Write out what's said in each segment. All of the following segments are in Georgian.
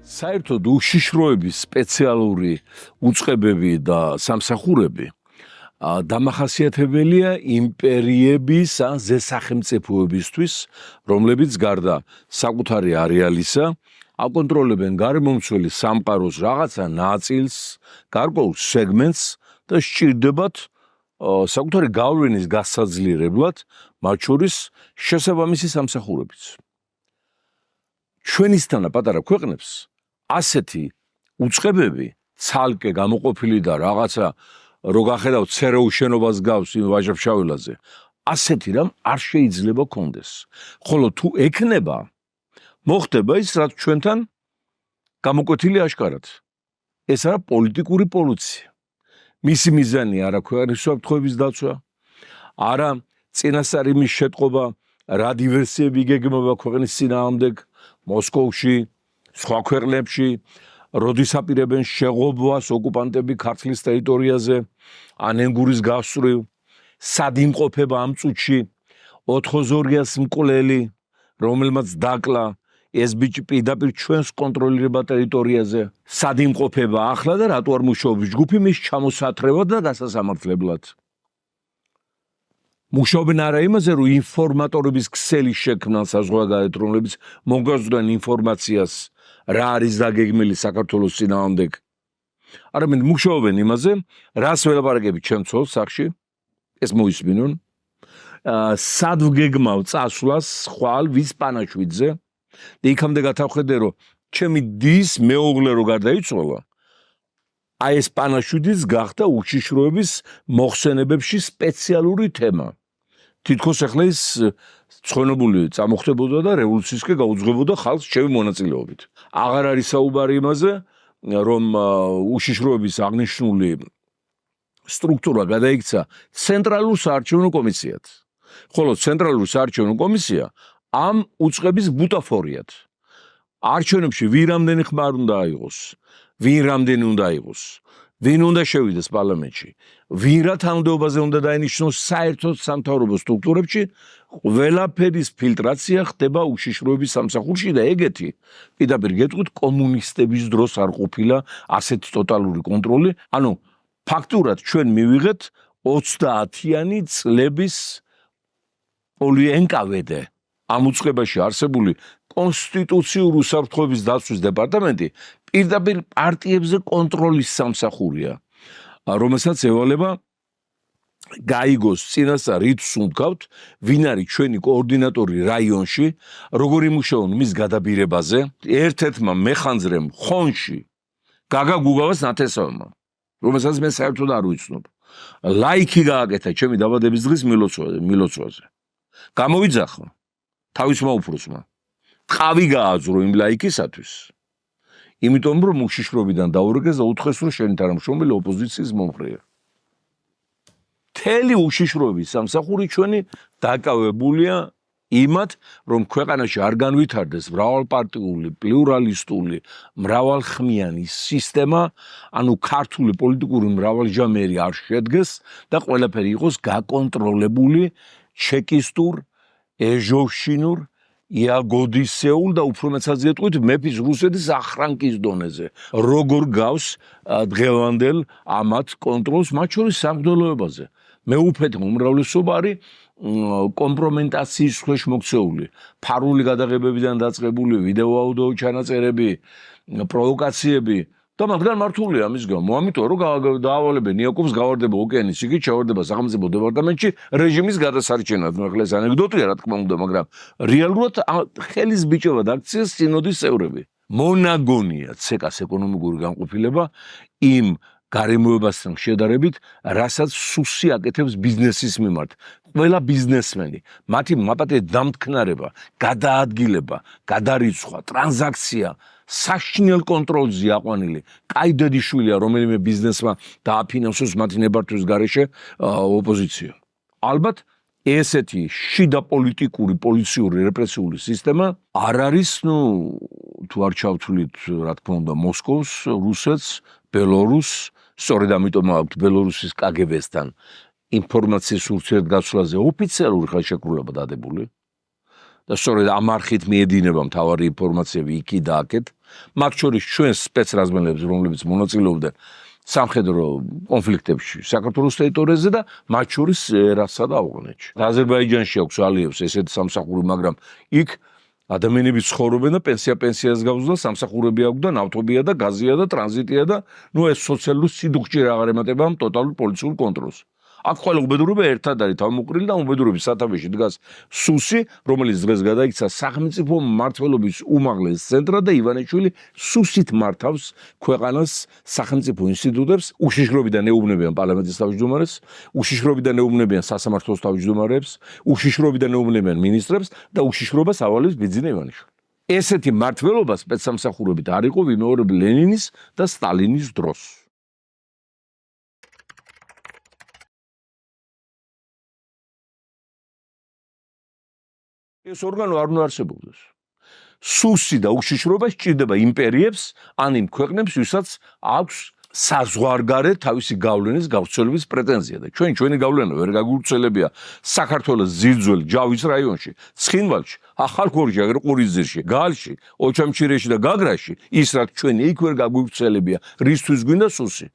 საერთოდ უშიშროების სპეციალური უწყებები და სამსახურები დამახასიათებელია იმპერიების ან ზესახელმწიფოებისთვის, რომლებიც გარდა საკუთარი არეალისა აკონტროლებენ გარემომცველი სამყაროს რაღაცა ნაწილს, გარკვეულ სეგმენტს და სჭირდებათ საკუთარი გავლენის გასაძლიერებლად, მათ შორის შესაბამისი სამსახურებიც. ჩვენისთანა პატარა ქვეყნებს ასეთი უწყებები ცალკე გამოყოფილი და რაღაცა რო გახედავთ ცერეულ შენობას გავს იმ ვაჟა-ფშაველაძე, ასეთი რამ არ შეიძლება კონდეს. ხოლო თუ ექნება, მოხდება ის, რაც ჩვენთან გამოკვეთილი აშკარად. ეს არა პოლიტიკური პოლიცია. მისი მიზანი არა ქვეყნის უსაფრთხოების დაცვა, არა წინასწარ იმის შეტყობა, რა დივერსიები იგეგმება ქვეყნის წინააღმდეგ მოსკოვში, სხვა ქვეყნებში, როდის აპირებენ შეღობვას ოკუპანტები ქართლის ტერიტორიაზე, ან ენგურის გასწვრივ, სად იმყოფება ამ წუთში 82-ას მკვლელი, რომელმაც დაკლა ეს ბიჭი პირდაპირ ჩვენს კონტროლირებად ტერიტორიაზე, სად იმყოფება ახლა და რატო არ მუშაობს ჯგუფი მის ჩამოსათრევად და დასასამართლებლად. მუშაობენ არა იმაზე, რომ ინფორმატორების ქსელი შექმნან საზღვარგარეთ, რომლებიც მოგაზრდიან ინფორმაციას, რა არის დაგეგმილი საქართველოს წინააღმდეგ. არამედ მუშაობენ იმაზე, რას ველაპარაკებით ჩვენ ცოლ სახში, ეს მოისმინონ, სად ვგეგმავ წასვლას ხვალ ვის პანაშვიდზე და იქამდე გადავხედე, რომ ჩემი დის მეუღლე რო გარდაიცვალა, აი ეს პანაშვიდის გახდა უშიშროების მოხსენებებში სპეციალური თემა. თითქოს ახლა ის ცხონებული წამოხდებოდა და რევოლუციისკენ გაუძღვებოდა ხალხს ჩემი მონაწილეობით. აღარ არის საუბარი იმაზე, რომ უშიშროების აღნიშნული სტრუქტურა გადაიქცა ცენტრალურ საარჩევნო კომისიად. ხოლო ცენტრალურ საარჩევნო კომისია ამ უწყების ბუტაფორიად. არჩევნებში ვინ რამდენი ხმარ უნდა აიღოს, ვინ რამდენი უნდა აიღოს, ვინ უნდა შევიდეს პარლამენტში, ვინ რა თანამდებობაზე უნდა დაინიშნოს საერთო სამთავრობო სტრუქტურებში, ყველაფერის ფილტრაცია ხდება უშიშროების სამსახურში და ეგეთი, პირდაპირ გეტყვით, კომუნისტების დროს არ ყოფილა ასეთი ტოტალური კონტროლი. ანუ ფაქტურად ჩვენ მივიღეთ 30-იანი წლების NKVD ამ უწყებაში არსებული კონსტიტუციური უსაფრთხოების დაცვის დეპარტამენტი პირდაპირ პარტიებზე კონტროლის სამსახურია, რომელსაც ევალება გაიგოს წინასწარ რითს უნდგავთ, ვინ არის ჩვენი კოორდინატორი რაიონში, როგორ იმუშაონ მის გადაბირებაზე, ერთ-ერთმა მეხანძრემ ხონში გაგა გუგავას ნათესავმა, რომელსაც მე საერთოდ არ ვიცნობ. ლაიქი გააკეთა ჩემი დაბადების დღის მილოცვაზე. გამოვიძახა თავისმა უფროსმა. ტყავი გააძრო იმ ლაიქისათვის. იმიტომ რომ უშიშრობიდან დაურეკეს და უთხრეს, რომ შენი თანამშრომელი ოპოზიციის მომხრეა. მთელი უშიშროების სამსახური ჩვენი დაკავებულია იმათ, რომ ქვეყანაში არ განვითარდეს მრავალპარტიული, პლურალისტული, მრავალხმიანი სისტემა, ანუ ქართული პოლიტიკური მრავალჟამერი არ შედგეს და ყველაფერი იყოს გაკონტროლებული ჩეკისტურ, ეჟოვშინურ, იაგოდისეულ და უფრო მეცად გეტყვით, მეფის რუსეთის ახრანკის დონეზე. როგორ გავს დღევანდელ ამათ კონტროლს, მათ შორის სამღვდელოებაზე. მეუფეთ უმრავლესობა არის კომპრომენტაციის ქვეშ მოქცეული, ფარული გადაღებებიდან დაწყებული ვიდეო-აუდიო ჩანაწერები, პროვოკაციები და მათგან მართულია ამის გამო. ამიტომ რომ დაავალებენ იაკობს გავარდება ოკეანის იქით, ჩავარდება სახელმწიფო დეპარტამენტში რეჟიმის გადასარჩენად. ნუ ახლა ეს ანეკდოტია რა თქმა უნდა, მაგრამ რეალურად ხელის ბიჭებად აქციეს სინოდის წევრები. მონაგონია ცეკას ეკონომიკური განყოფილება იმ გარემოებასთან შედარებით, რასაც სუსი აკეთებს ბიზნესის მიმართ. ყველა ბიზნესმენი, მათი მაპატე დამთქნარება, გადაადგილება, გადარიცხვა, ტრანზაქცია საშინელ კონტროლზე აყვანილი. კაი დედიშვილია, რომელიმე ბიზნესმა დააფინანსოს მათი ნებართვის გარეშე ოპოზიცია. ალბათ ესეთი შიდა პოლიტიკური, პოლიციური, რეპრესიული სისტემა არ არის, თუ არ ჩავთვლით, რა თქმა უნდა, მოსკოვს, რუსეთს, ბელორუსს, სწორედ ამიტომ აქვს ბელორუსის KGB-სთან ინფორმაციის ურთიერთგაცვლაზე ოფიციალური ხელშეკრულება დადებული და სწორედ ამ არხით მიედინება მთავარი ინფორმაციები იქი და აქეთ. მათ შორის ჩვენ სპეცრაზმელებს, რომლებიც მონაწილეობდნენ სამხედრო კონფლიქტებში საქართველოს ტერიტორიაზე და მათ შორის ერასა და ავღანეთში. აზერბაიჯანში აქვს ალიევს ესეთი სამსახური, მაგრამ იქ ადამიანები ცხოვრობენ და პენსიას გავს და სამსახურები აქვს და ნავთობია და გაზია და ტრანზიტია და ეს სოციალური სიდუხჭი აღარ ემატება ამ ტოტალურ პოლიციურ კონტროლს. აქ ყველა უბედურება ერთად არის თავმოყრილი და უბედურების სათავეში დგას სუსი, რომელიც დღეს გადაიქცა სახელმწიფო მმართველობის უმაღლეს ცენტრად და ივანიშვილი სუსით მართავს ქვეყანას სახელმწიფო ინსტიტუტებს, უშიშრობიდან ეუბნებიან პარლამენტის თავმჯდომარეს, უშიშრობიდან ეუბნებიან სასამართლოს თავმჯდომარებს, უშიშრობიდან ეუბნებიან მინისტრებს და უშიშრობას ავალებს ბიძინა ივანიშვილი. ესეთი მმართველობა სპეცსამსახურებით არ იყო ვიმეორებ ლენინის და სტალინის დროს. ეს ორგანო არ უნდა არსებობდეს. სუსი და უშიშრობა სჭირდება იმპერიებს ან იმ ქვეყნებს, ვისაც აქვს საზღვარგარეთ თავისი გავლენის გავრცელების პრეტენზია და ჩვენი გავლენა ვერ გაგვირცელებია საქართველოს ძირძველ ჯავის რაიონში, ცხინვალში, ახალქორში, აგერ ყურისძირში, გალში, ოჩამჩირეში და გაგრაში, ის რაც ჩვენი იქ ვერ გაგვირცელებია, რისთვის გვინდა სუსი?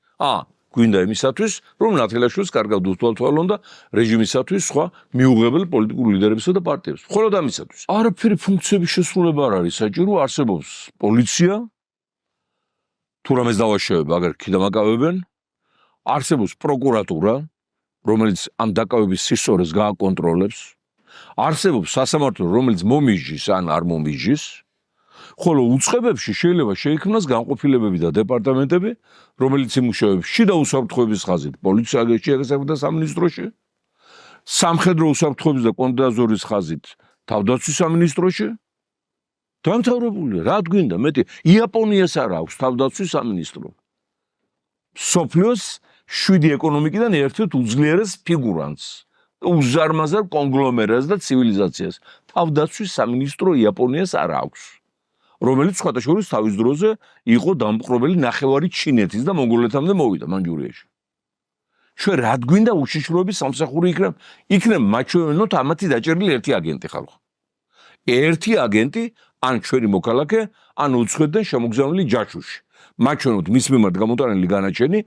გვინდა იმისათვის, რომ ნათელაშვილს კარგად უთვალთვალონ და რეჟიმისათვის სხვა მიუღებელ პოლიტიკურ ლიდერებსა და პარტიებს. მხოლოდ ამისათვის. არაფერი ფუნქციების შესრულება არ არის საჭირო, არსებობს პოლიცია, თუ რამეს დავაშევებ, აგერ ქიდამაკავებენ, არსებობს პროკურატურა, რომელიც ამ დაკავების სისწორეს გააკონტროლებს, არსებობს სასამართლო, რომელიც მომიჯის ან არ მომიჯის, ხოლო უწყებებში შეიძლება შეიქმნას განყოფილებები და დეპარტამენტები, რომელიც იმუშავებს შიდა უსაფრთხოების ხაზით პოლიციაში და სამინისტროში, სამხედრო უსაფრთხოების და კონტრდაზვერის ხაზით თავდაცვის სამინისტროში. დამთავრებულია, რა გვინდა მეტი? იაპონიას არ აქვს თავდაცვის სამინისტრო. მსოფლიოს 7 ეკონომიკიდან ერთ-ერთ უძლიერეს ფიგურანტს, უზარმაზარ კონგლომერატს და ცივილიზაციას თავდაცვის სამინისტრო იაპონიას არ აქვს. რომელიც სხვათა შორის თავის დროზე იყო დამპყრობელი ნახევარი ჩინეთის და მონღოლეთამდე მოვიდა მანჯურიაში. ჩვენ რა გვინდა უშიშროების სამსახური იქნება მათ შევენოთ ამათი დაჭერილი ერთი აგენტი ხალხო. ერთი აგენტი ან ჩვენი მოქალაქე, ან უცხოეთიდან შემოგზავნილი ჯაშუში. მათ შევენოთ მის მიმართ გამოტანილი განაჩენი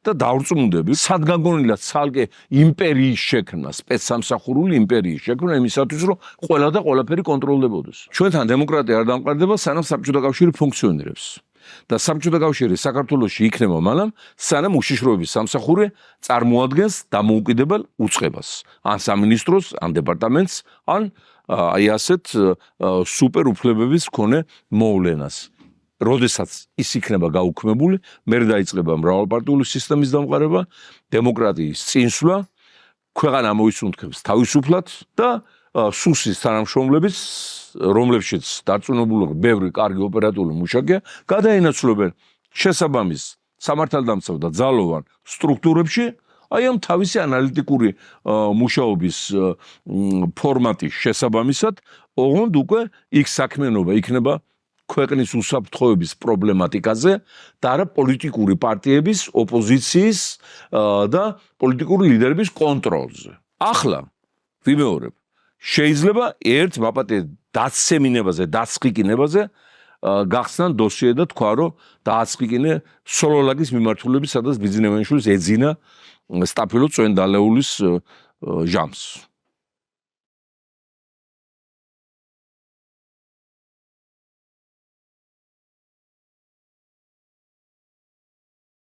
და დავრწმუნდები სადგანგონილად ცალკე იმპერიის შექმნა, სპეცსამსახურული იმპერიის შექმნა იმისათვის, რომ ყველა და ყველაფერი კონტროლდებოდეს. ჩვენთან დემოკრატია არ დამყარდება, სანამ საბჭოთა კავშირი ფუნქციონირებს. და საბჭოთა კავშირი საქართველოში იქნება მანამ, სანამ უშიშროების სამსახური წარმოადგენს დამოუკიდებელ უწყებას, ან სამინისტროს, ან დეპარტამენტს, ან აი ასეთ სუპერ უფლებების მქონე მოვლენას. როდესაც ის იქნება გაუქმებული, მერე დაიწყება მრავალპარტიული სისტემის დამყარება, დემოკრატიის წინსვლა, ქვეყანა მოისუნთქებს თავისუფლად და სუსის თანამშრომლების, რომლებშიც დარწმუნებული ბევრი კარგი ოპერატიული მუშაკია, გადაენაცვლებენ შესაბამის სამართალდამცავ და ძალოვან სტრუქტურებში, აი ამ თავისი ანალიტიკური მუშაობის ფორმატის შესაბამისად, ოღონდ უკვე იქ საქმიანობა იქნება ქვეყნის უსაფრთხოების პრობლემატიკაზე და არა პოლიტიკური პარტიების, ოპოზიციის და პოლიტიკური ლიდერების კონტროლზე. ახლა ვიმეორებ, შეიძლება ერთ მაპატე დაცემინებაზე, დაცყიკინებაზე გახსნან დოსიე და თქვა, რომ დააცყიკინე სოლოლაგის მიმართულებით, სადაც ბიძინა ივანიშვილის ეძინა სტაფილო წვენდალეულის ჟამს.